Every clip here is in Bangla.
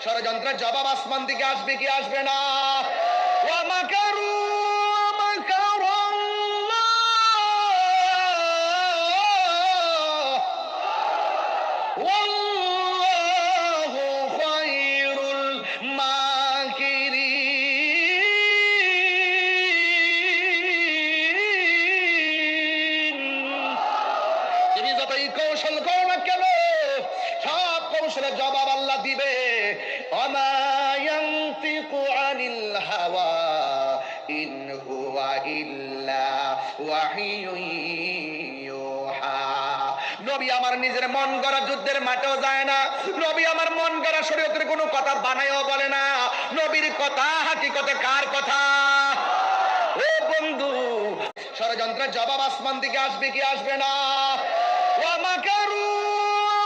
ষড়যন্ত্রের জবাব আসমান থেকে আসবে কি আসবে না? ওয়া মাকারু মাকারাল্লাহ ওয়াল্লাহু খায়রুল মাকিরিন। তুমি যতই কৌশল করো না কেন, সব কৌশলের জবাব আল্লাহ দিবে। ওমা ইয়ানতিকু আনিল হাওয়া ইন হুয়া ইল্লা ওয়াহিয়ুন ইউহা। নবী আমার নিজের মন গড়া যুদ্ধের মাঠেও যায় না, নবী আমার মন গড়া শরীয়তের কোনো কথা বানায়ও বলে না। নবীর কথা হাকিকতে কার কথা? ও বন্ধু, ষড়যন্ত্রের জবাব আসমান থেকে আসবে কি আসবে না? ওয়া মাকারু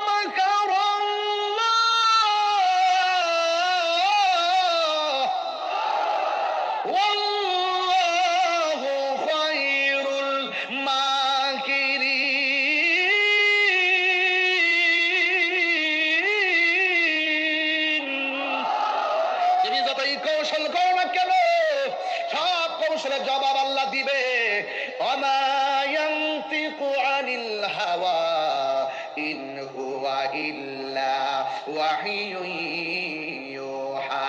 মাকারাল্লাহ ওয়াল্লাহু খায়রুল মাকিরিন। তুমি যতই কৌশল করো না কেন, সব কৌশলের জবাব আল্লাহ দিবে। ওমা ইয়ানতিকু আনিল হাওয়া ইন হুয়া ইল্লা ওয়াহিয়ুন ইউহা।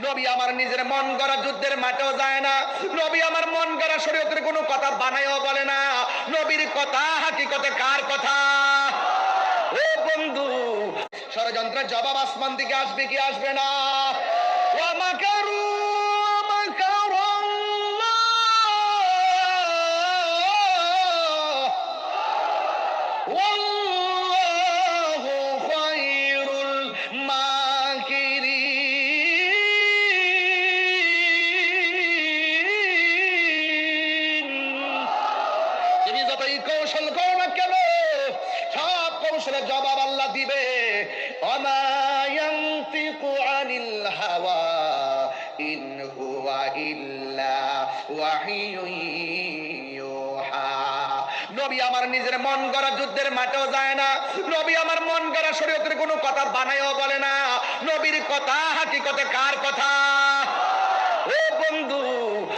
নবী আমার নিজের মন গড়া যুদ্ধের মাঠেও যায় না, নবী আমার মন গড়া শরীয়তের কোনো কথা বানায়ও বলে না। নবীর কথা হাকিকতে কার কথা? ও বন্ধু, ষড়যন্ত্রের জবাব আসমান থেকে আসবে কি আসবে না? ওয়া মাকারু মাকারাল্লাহ ওয়াল্লাহু খায়রুল মাকিরিন। তুমি যতই কৌশল করো না কেন, সব কৌশলের জবাব আল্লাহ দিবে। ওমা ইয়ানতিকু আনিল হাওয়া ইন হুয়া ইল্লা ওয়াহিয়ুন ইউহা। নবী আমার নিজের মন গড়া যুদ্ধের মাঠেও যায় না, নবী আমার মন গড়া শরীয়তের কোনো কথা বানায়ও বলে না। নবীর কথা হাকিকতে কার কথা? ও বন্ধু,